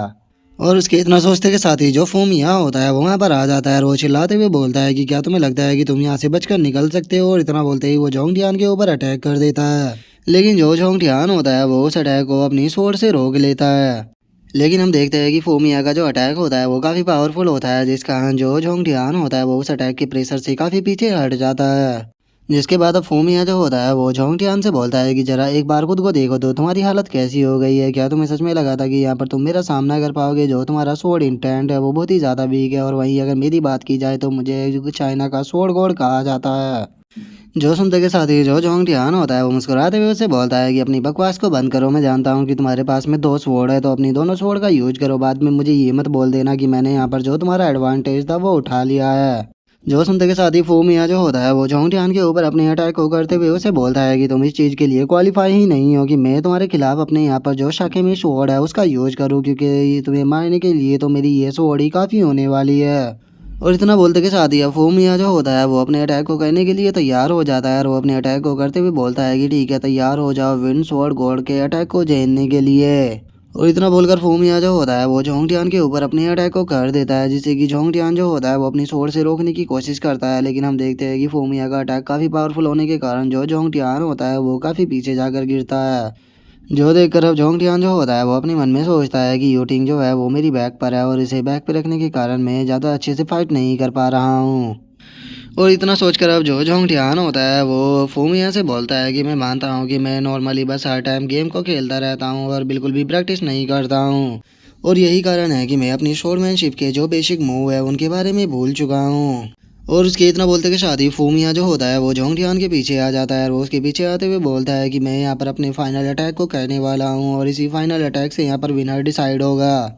S1: और उसके इतना सोचते के साथ ही जो फोमिया होता है वो वहाँ पर आ जाता है और वो चिल्लाते हुए बोलता है कि क्या तुम्हें लगता है कि तुम यहाँ से बचकर निकल सकते हो। और इतना बोलते ही वो जोंगटियान के ऊपर अटैक कर देता है, लेकिन जो जोंगटियान होता है वो उस अटैक को अपनी स्वॉर्ड से रोक लेता है। लेकिन हम देखते हैं कि फोमिया का जो अटैक होता है वो काफ़ी पावरफुल होता है, जिस कारण जो जोंगटियान होता है वो उस अटैक के प्रेशर से काफ़ी पीछे हट जाता है। जिसके बाद अब फोमिया जो होता है वो जोंगटियान से बोलता है कि जरा एक बार खुद को देखो तो तुम्हारी हालत कैसी हो गई है, क्या तुम्हें सच में लगा था कि यहाँ पर तुम मेरा सामना कर पाओगे। जो तुम्हारा स्वॉर्ड इंटेंट है वो बहुत ही ज़्यादा वीक है। और वहीं अगर मेरी बात की जाए तो मुझे चाइना का स्वॉर्ड गॉड कहा जाता है। जो सुनते के साथ ही जो जोंगटियान होता है वो मुस्कुराते हुए उसे बोलता है कि अपनी बकवास को बंद करो, मैं जानता हूँ कि तुम्हारे पास में दो स्वॉर्ड है तो अपनी दोनों स्वॉर्ड का यूज करो, बाद में मुझे ये मत बोल देना कि मैंने यहाँ पर जो तुम्हारा एडवांटेज था वो उठा लिया है। जो सुनते के साथ ही फोमिया जो होता है वो जोंगटियान के ऊपर अपने अटैक को करते हुए उसे बोलता है कि तुम इस चीज़ के लिए क्वालिफाई ही नहीं हो कि मैं तुम्हारे खिलाफ अपने यहाँ पर जो शाके में स्वॉर्ड है उसका यूज करूँ, क्योंकि तुम्हें मारने के लिए तो मेरी ये स्वॉर्ड ही काफ़ी होने वाली है। और इतना बोलते के साथ ही अब फोमिया जो होता है वो अपने अटैक को करने के लिए तैयार हो जाता है और वो अपने अटैक को करते हुए बोलता है कि ठीक है, तैयार हो जाओ विंड स्वॉर्ड गॉड के अटैक को झेलने के लिए। और इतना बोलकर फोमिया जो होता है वो जोंगटियान के ऊपर अपने अटैक को कर देता है, जिससे कि जोंगटियान जो होता है वो अपनी स्वॉर्ड से रोकने की कोशिश करता है। लेकिन हम देखते हैं कि फोमिया का अटैक काफ़ी पावरफुल होने के कारण जो जोंगटियान होता है वो काफ़ी पीछे जाकर गिरता है। जो देखकर अब जोंगटियान जो होता है वो अपने मन में सोचता है कि यूटिंग जो है वो मेरी बैक पर है और इसे बैक पर रखने के कारण मैं ज़्यादा अच्छे से फाइट नहीं कर पा रहा हूँ। और इतना सोचकर अब जो जोंगटियान होता है वो फोमिया से बोलता है कि मैं मानता हूँ कि मैं नॉर्मली बस हर टाइम गेम को खेलता रहता हूँ और बिल्कुल भी प्रैक्टिस नहीं करता हूँ, और यही कारण है कि मैं अपनी शोरमैनशिप के जो बेसिक मूव है उनके बारे में भूल चुका हूँ। और उसके इतना बोलते के साथ ही फोमिया जो होता है वो जोंगटियान के पीछे आ जाता है और वो उसके पीछे आते हुए बोलता है कि मैं यहाँ पर अपने फाइनल अटैक को करने वाला हूँ और इसी फाइनल अटैक से यहाँ पर विनर डिसाइड होगा।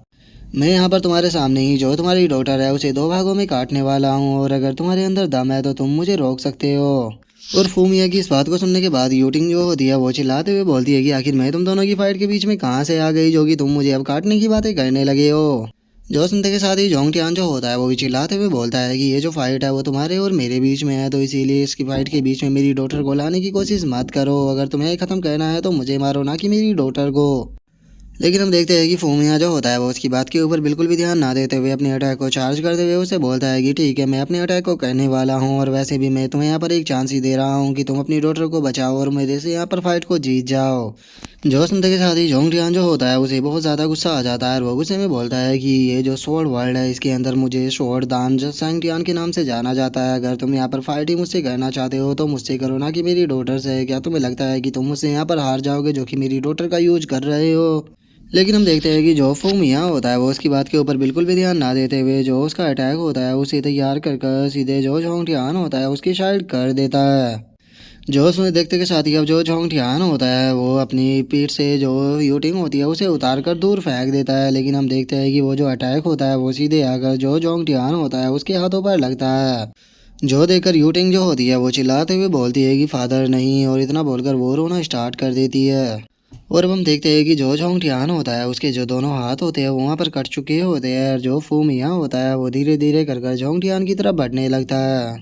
S1: मैं यहाँ पर तुम्हारे सामने ही जो तुम्हारी डॉटर है उसे दो भागों में काटने वाला हूँ और अगर तुम्हारे अंदर दम है तो तुम मुझे रोक सकते हो। और फूमिया की इस बात को सुनने के बाद यूटिंग जो होती है वो चिल्लाते हुए बोलती है कि आखिर मैं तुम दोनों की फाइट के बीच में कहाँ से आ गई जो कि तुम मुझे अब काटने की बातें करने लगे हो। जो सुनते के साथ ही जोंगटियान जो होता है वो भी चिल्लाते हुए बोलता है कि ये जो फाइट है वो तुम्हारे और मेरे बीच में है, तो इसीलिए इसकी फाइट के बीच में मेरी डॉटर को लाने की कोशिश मत करो। अगर तुम्हें ख़त्म करना है तो मुझे मारो, ना कि मेरी डॉटर को। लेकिन हम देखते हैं कि फोमिया जो होता है वो उसकी बात के ऊपर बिल्कुल भी ध्यान ना देते हुए अपने अटैक को चार्ज करते हुए उसे बोलता है कि ठीक है, मैं अपने अटैक को करने वाला हूँ और वैसे भी मैं तुम्हें यहाँ पर एक चांस ही दे रहा हूँ कि तुम अपनी डॉटर को बचाओ और मेरे से यहाँ पर फाइट को जीत जाओ। जो सुनते के साथ ही जोंगटियान जो होता है उसे बहुत ज़्यादा गुस्सा आ जाता है और वो गुस्से में बोलता है कि ये जो स्वॉर्ड वर्ल्ड है इसके अंदर मुझे स्वॉर्ड दान जो सैंगटियान के नाम से जाना जाता है। अगर तुम यहाँ पर फाइट ही मुझसे करना चाहते हो तो मुझसे करो, ना कि मेरी डॉटर से। क्या तुम्हें लगता है कि तुम मुझसे यहाँ पर हार जाओगे जो कि मेरी डॉटर का यूज कर रहे हो। लेकिन हम देखते हैं कि जो फोमिया होता है वो उसकी बात के ऊपर बिल्कुल भी ध्यान ना देते हुए जो उसका अटैक होता है उसे तैयार कर कर सीधे जो जोंगटियान होता है उसकी साइड कर देता है। जो उसमें देखते के साथ ही अब जो जोंगटियान होता है वो अपनी पीठ से जो यूटिंग होती है उसे उतार कर दूर फेंक देता है। लेकिन हम देखते हैं कि वो जो अटैक होता है वो सीधे आकर जो जोंगटियान होता है उसके हाथों पर लगता है। जो देखकर यूटिंग जो होती है वो चिल्लाते हुए बोलती है कि फादर नहीं, और इतना बोलकर वो रोना स्टार्ट कर देती है। और अब हम देखते हैं कि जो जोंगटियान होता है उसके जो दोनों हाथ होते हैं वो वहाँ पर कट चुके होते हैं और जो फूमिया होता है वो धीरे धीरे कर जोंगटियान की तरफ बढ़ने लगता है।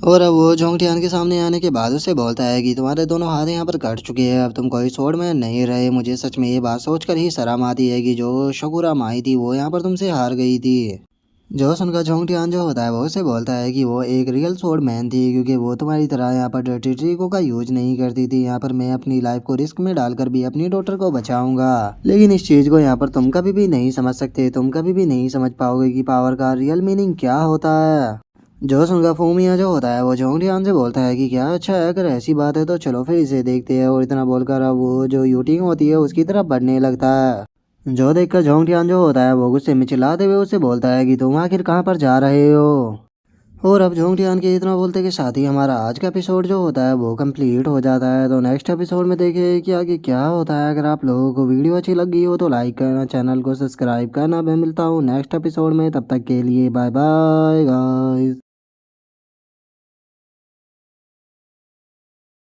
S1: और अब वो जोंगटियान के सामने आने के बाद उससे बोलता है कि तुम्हारे दोनों हाथ यहाँ पर कट चुके हैं, अब तुम कोई स्वॉर्ड मैन नहीं रहे। मुझे सच में ये बात सोचकर ही शर्म आती है कि जो शकुरा माई थी वो यहाँ पर तुमसे हार गई थी। जो सुनकर जोंगटियान जो होता है वो उससे बोलता है कि वो एक रियल स्वॉर्ड मैन थी, क्योंकि वो तुम्हारी तरह यहाँ पर डर्टी ट्रिकों का यूज नहीं करती थी। यहाँ पर मैं अपनी लाइफ को रिस्क में डालकर भी अपनी डॉटर को बचाऊंगा। लेकिन इस चीज को यहाँ पर तुम कभी भी नहीं समझ सकते, तुम कभी भी नहीं समझ पाओगे कि पावर का रियल मीनिंग क्या होता है। जो सुनकर फूमिया जो होता है वो जोंगटियान से बोलता है कि क्या अच्छा है, अगर ऐसी बात है तो चलो फिर इसे देखते हैं। और इतना बोलकर अब वो जो यूटिंग होती है उसकी तरफ बढ़ने लगता है। जो देखकर जोंगटियान जो होता है वो गुस्से में चिल्लाते हुए उससे बोलता है कि तुम आखिर कहाँ पर जा रहे हो। और अब जोंगटियान के इतना बोलते के साथ ही हमारा आज का एपिसोड जो होता है वो कंप्लीट हो जाता है। तो नेक्स्ट एपिसोड में देखें कि आगे क्या होता है। अगर आप लोगों को वीडियो अच्छी लगी हो तो लाइक करना, चैनल को सब्सक्राइब करना। मैं मिलता हूँ नेक्स्ट एपिसोड में, तब तक के लिए बाय बाय गाइस।